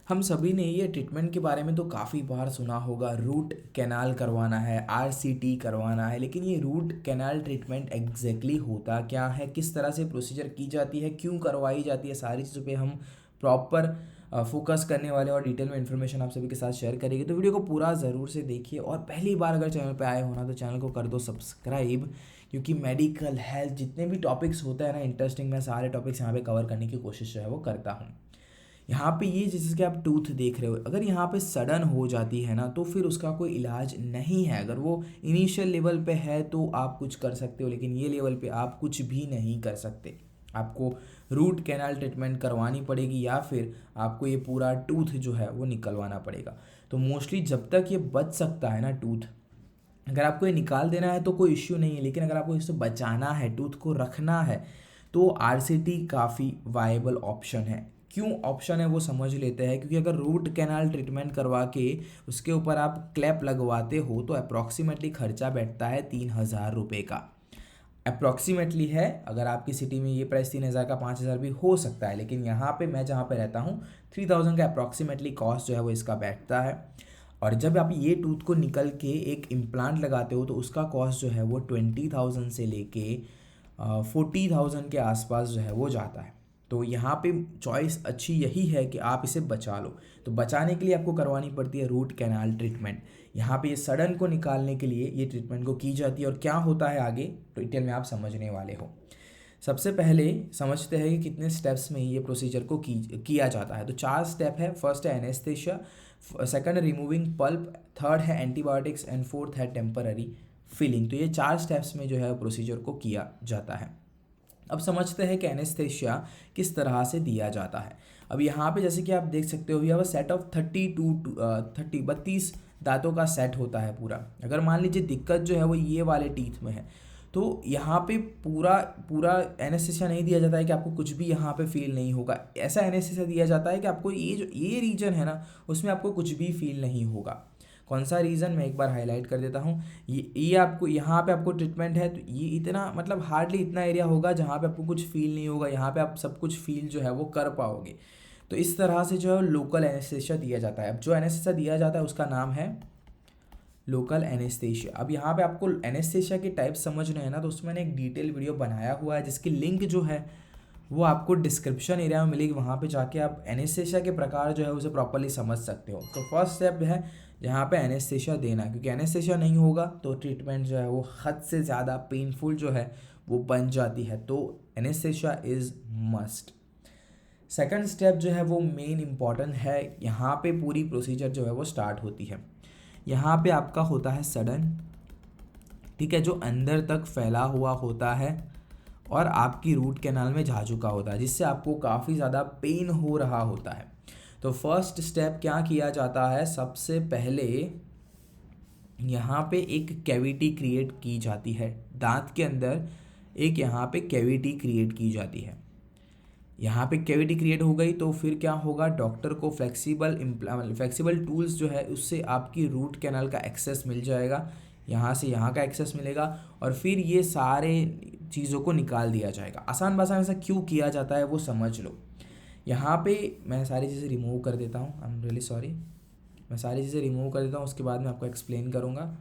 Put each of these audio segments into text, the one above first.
हम सभी ने ये ट्रीटमेंट के बारे में तो काफ़ी बार सुना होगा, रूट कैनाल करवाना है, आरसीटी करवाना है। लेकिन ये रूट कैनाल ट्रीटमेंट एग्जैक्टली होता क्या है, किस तरह से प्रोसीजर की जाती है, क्यों करवाई जाती है, सारी चीज़ों पे हम प्रॉपर फोकस करने वाले और डिटेल में इन्फॉर्मेशन आप सभी के साथ शेयर करेंगे। तो वीडियो को पूरा ज़रूर से देखिए और पहली बार अगर चैनल पे आए हो ना तो चैनल को कर दो सब्सक्राइब, क्योंकि मेडिकल हेल्थ जितने भी टॉपिक्स होते हैं ना इंटरेस्टिंग, मैं सारे टॉपिक्स यहाँ पे कवर करने की कोशिश जो है वो करता हूँ। यहाँ पे ये जैसे कि आप टूथ देख रहे हो, अगर यहाँ पे सडन हो जाती है ना तो फिर उसका कोई इलाज नहीं है। अगर वो इनिशियल लेवल पे है तो आप कुछ कर सकते हो, लेकिन ये लेवल पे आप कुछ भी नहीं कर सकते। आपको रूट कैनाल ट्रीटमेंट करवानी पड़ेगी या फिर आपको ये पूरा टूथ जो है वो निकलवाना पड़ेगा। तो मोस्टली जब तक ये बच सकता है ना टूथ, अगर आपको ये निकाल देना है तो कोई इश्यू नहीं है, लेकिन अगर आपको इससे बचाना है, टूथ को रखना है, तो आरसीटी काफ़ी वायबल ऑप्शन है। क्यों ऑप्शन है वो समझ लेते हैं। क्योंकि अगर रूट कैनाल ट्रीटमेंट करवा के उसके ऊपर आप क्लैप लगवाते हो तो अप्रॉक्सीमेटली खर्चा बैठता है 3,000 रुपये का। अप्रॉक्सीमेटली है, अगर आपकी सिटी में ये प्राइस 3,000 का 5,000 भी हो सकता है, लेकिन यहाँ पे मैं जहाँ पे रहता हूँ 3,000 का अप्रॉक्सीमेटली कॉस्ट जो है वो इसका बैठता है। और जब आप ये टूथ को निकल के एक इम्प्लांट लगाते हो तो उसका कॉस्ट जो है वो 20,000 से लेके 40,000 के आसपास जो है वो जाता है। तो यहाँ पे चॉइस अच्छी यही है कि आप इसे बचा लो। तो बचाने के लिए आपको करवानी पड़ती है रूट कैनाल ट्रीटमेंट। यहाँ पे ये सडन को निकालने के लिए ये ट्रीटमेंट को की जाती है। और क्या होता है आगे डिटेल में आप समझने वाले हो। सबसे पहले समझते हैं कि कितने स्टेप्स में ये प्रोसीजर को किया जाता है। तो 4 स्टेप है। फर्स्ट है एनेस्थेशिया, सेकंड है रिमूविंग पल्प, थर्ड है एंटीबायोटिक्स एंड फोर्थ है टेम्पररी फिलिंग। तो ये 4 स्टेप्स में जो है प्रोसीजर को किया जाता है। अब समझते हैं कि एनेस्थेशिया किस तरह से दिया जाता है। अब यहाँ पे जैसे कि आप देख सकते हो, यह सेट ऑफ 32 दांतों का सेट होता है पूरा। अगर मान लीजिए दिक्कत जो है वो ये वाले टीथ में है तो यहाँ पे पूरा पूरा एनेस्थेशिया नहीं दिया जाता है कि आपको कुछ भी यहाँ पे फील नहीं होगा। ऐसा एनेस्थेशिया दिया जाता है कि आपको ये रीजन है ना उसमें आपको कुछ भी फील नहीं होगा। कौन सा रीज़न मैं एक बार हाईलाइट कर देता हूँ। ये आपको यहाँ पे आपको ट्रीटमेंट है तो ये इतना मतलब हार्डली इतना एरिया होगा जहाँ पे आपको कुछ फील नहीं होगा, यहाँ पे आप सब कुछ फील जो है वो कर पाओगे। तो इस तरह से जो है लोकल एनेस्थेशिया दिया जाता है। अब जो एनेस्थेशिया दिया जाता है उसका नाम है लोकल एनेस्थेशिया। अब यहाँ पे आपको एनेस्थेशिया के टाइप समझने हैं ना तो उसमें मैंने एक डिटेल वीडियो बनाया हुआ है जिसकी लिंक जो है वो आपको डिस्क्रिप्शन एरिया में मिलेगी। वहाँ पे जाके आप एनेस्थेशिया के प्रकार जो है उसे प्रॉपरली समझ सकते हो। तो फर्स्ट स्टेप है जहाँ पे एनेस्थेशिया देना, क्योंकि एनेस्थेशिया नहीं होगा तो ट्रीटमेंट जो है वो हद से ज़्यादा पेनफुल जो है वो बन जाती है। तो anaesthesia is must. Second step जो है वो मेन इंपॉर्टेंट है। यहाँ पे पूरी प्रोसीजर जो है वो स्टार्ट होती है। यहाँ पे आपका होता है सडन, ठीक है, जो अंदर तक फैला हुआ होता है और आपकी रूट कैनाल में जा चुका होता है, जिससे आपको काफ़ी ज़्यादा पेन हो रहा होता है। तो फर्स्ट स्टेप क्या किया जाता है, सबसे पहले यहाँ पे एक कैविटी क्रिएट की जाती है दांत के अंदर। एक यहाँ पे कैविटी क्रिएट की जाती है। यहाँ पे कैविटी क्रिएट हो गई तो फिर क्या होगा, डॉक्टर को फ्लेक्सिबल टूल्स जो है उससे आपकी रूट कैनाल का एक्सेस मिल जाएगा। यहाँ से यहाँ का एक्सेस मिलेगा और फिर ये सारे चीज़ों को निकाल दिया जाएगा। आसान भाषा में ऐसा क्यों किया जाता है वो समझ लो। यहाँ पे मैं सारी चीज़ें रिमूव कर देता हूँ, आई एम रियली सॉरी। मैं सारी चीज़ें रिमूव कर देता हूँ, उसके बाद मैं आपको एक्सप्लेन करूँगा।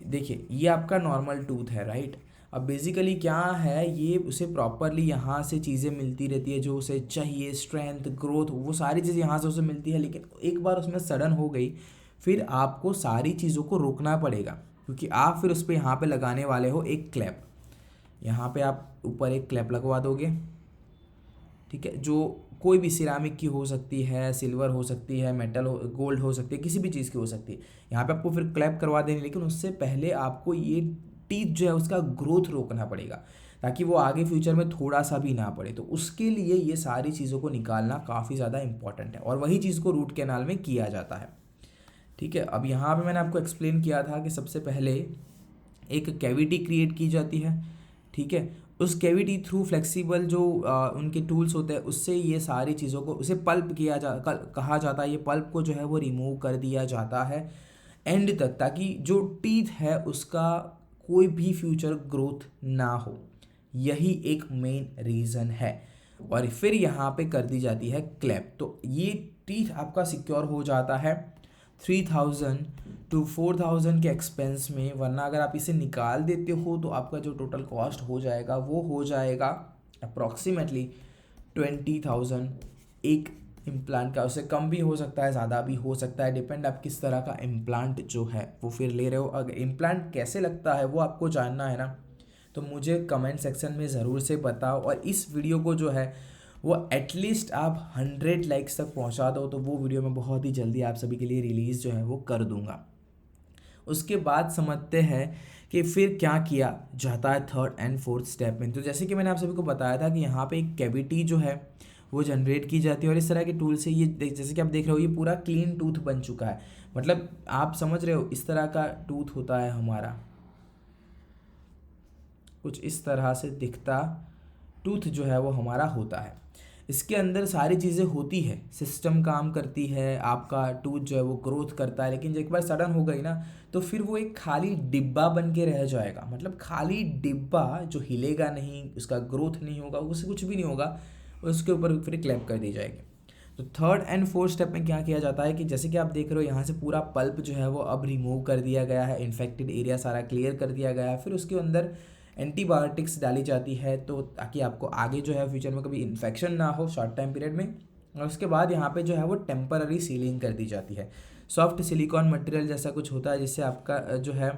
देखिए ये आपका नॉर्मल टूथ है, राइट। अब बेसिकली क्या है, ये उसे प्रॉपरली यहाँ से चीज़ें मिलती रहती है जो उसे चाहिए, स्ट्रेंथ, ग्रोथ, वो सारी चीज़ें यहाँ से उसे मिलती है। लेकिन एक बार उसमें सडन हो गई फिर आपको सारी चीज़ों को रोकना पड़ेगा, क्योंकि आप फिर उस पर यहाँ पे लगाने वाले हो एक क्लैप। यहाँ पे आप ऊपर एक क्लैप लगवा दोगे, ठीक है, जो कोई भी सिरामिक की हो सकती है, सिल्वर हो सकती है, मेटल हो, गोल्ड हो सकती है, किसी भी चीज़ की हो सकती है। यहाँ पे आपको फिर क्लैप करवा देनी, लेकिन उससे पहले आपको ये टीथ जो है उसका ग्रोथ रोकना पड़ेगा ताकि वो आगे फ्यूचर में थोड़ा सा भी ना पड़े। तो उसके लिए ये सारी चीज़ों को निकालना काफ़ी ज़्यादा इंपॉर्टेंट है और वही चीज़ को रूट कैनाल में किया जाता है, ठीक है। अब यहाँ पे मैंने आपको एक्सप्लेन किया था कि सबसे पहले एक कैविटी क्रिएट की जाती है, ठीक है। उस कैविटी थ्रू फ्लेक्सिबल जो उनके टूल्स होते हैं उससे ये सारी चीज़ों को उसे पल्प कहा जाता है। ये पल्प को जो है वो रिमूव कर दिया जाता है एंड तक, ताकि जो टीथ है उसका कोई भी फ्यूचर ग्रोथ ना हो। यही एक मेन रीज़न है। और फिर यहाँ पे कर दी जाती है क्लैप। तो ये टीथ आपका सिक्योर हो जाता है 3000 to 4000 के एक्सपेंस में, वरना अगर आप इसे निकाल देते हो तो आपका जो टोटल कॉस्ट हो जाएगा वो हो जाएगा अप्रॉक्सीमेटली 20,000 एक इम्प्लांट का। उससे कम भी हो सकता है, ज़्यादा भी हो सकता है, डिपेंड आप किस तरह का इम्प्लांट जो है वो फिर ले रहे हो। अगर इम्प्लांट कैसे लगता है वो आपको जानना है ना, तो मुझे कमेंट सेक्शन में ज़रूर से बताओ, और इस वीडियो को जो है वो एटलीस्ट आप 100 लाइक्स तक पहुंचा दो, तो वो वीडियो मैं बहुत ही जल्दी आप सभी के लिए रिलीज़ जो है वो कर दूंगा। उसके बाद समझते हैं कि फिर क्या किया जाता है थर्ड एंड फोर्थ स्टेप में। तो जैसे कि मैंने आप सभी को बताया था कि यहाँ पे एक कैविटी जो है वो जनरेट की जाती है, और इस तरह के टूल से ये जैसे कि आप देख रहे हो ये पूरा क्लीन टूथ बन चुका है। मतलब आप समझ रहे हो इस तरह का टूथ होता है हमारा, कुछ इस तरह से दिखता टूथ जो है वो हमारा होता है। इसके अंदर सारी चीज़ें होती है, सिस्टम काम करती है, आपका टूथ जो है वो ग्रोथ करता है, लेकिन एक बार सडन हो गई ना तो फिर वो एक खाली डिब्बा बन के रह जाएगा। मतलब खाली डिब्बा जो हिलेगा नहीं, उसका ग्रोथ नहीं होगा, उससे कुछ भी नहीं होगा, उसके ऊपर फिर क्लैप कर दी जाएगी। तो थर्ड एंड फोर्थ स्टेप में क्या किया जाता है कि जैसे कि आप देख रहे हो यहाँ से पूरा पल्प जो है वो अब रिमूव कर दिया गया है, इन्फेक्टेड एरिया सारा क्लियर कर दिया गया है, फिर उसके अंदर एंटीबायोटिक्स डाली जाती है, तो ताकि आपको आगे जो है फ्यूचर में कभी इन्फेक्शन ना हो शॉर्ट टाइम पीरियड में। और उसके बाद यहाँ पे जो है वो टेम्पररी सीलिंग कर दी जाती है, सॉफ्ट सिलिकॉन मटेरियल जैसा कुछ होता है जिससे आपका जो है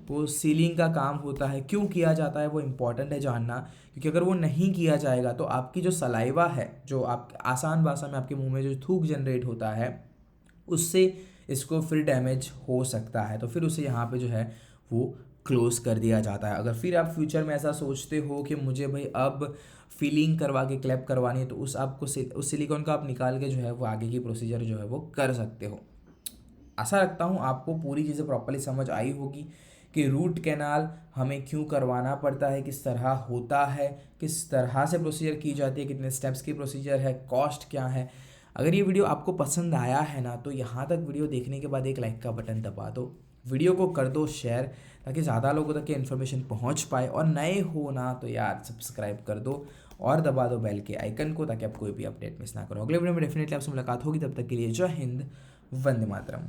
वो सीलिंग का काम होता है। क्यों किया जाता है वो इम्पॉर्टेंट है जानना, क्योंकि अगर वो नहीं किया जाएगा तो आपकी जो सलाइवा है, जो आप आसान भाषा में आपके मुंह में जो थूक जनरेट होता है, उससे इसको फिर डैमेज हो सकता है। तो फिर उसे यहाँ पे जो है वो क्लोज कर दिया जाता है। अगर फिर आप फ्यूचर में ऐसा सोचते हो कि मुझे भाई अब फीलिंग करवा के क्लैप करवानी है, तो उस सिलिकॉन का आप निकाल के जो है वो आगे की प्रोसीजर जो है वो कर सकते हो। आशा रखता हूँ आपको पूरी चीज़ें प्रॉपर्ली समझ आई होगी कि रूट कैनाल हमें क्यों करवाना पड़ता है, किस तरह होता है, किस तरह से प्रोसीजर की जाती है, कितने स्टेप्स की प्रोसीजर है, कॉस्ट क्या है। अगर ये वीडियो आपको पसंद आया है ना तो यहाँ तक वीडियो देखने के बाद एक लाइक का बटन दबा दो, वीडियो को कर दो शेयर, ताकि ज़्यादा लोगों तक ये इन्फॉर्मेशन पहुँच पाए। और नए हो ना तो यार सब्सक्राइब कर दो और दबा दो बेल के आइकन को, ताकि आप कोई भी अपडेट मिस ना करो। अगले वीडियो में डेफिनेटली आपसे मुलाकात होगी, तब तक के लिए जय हिंद, वंदे मातरम।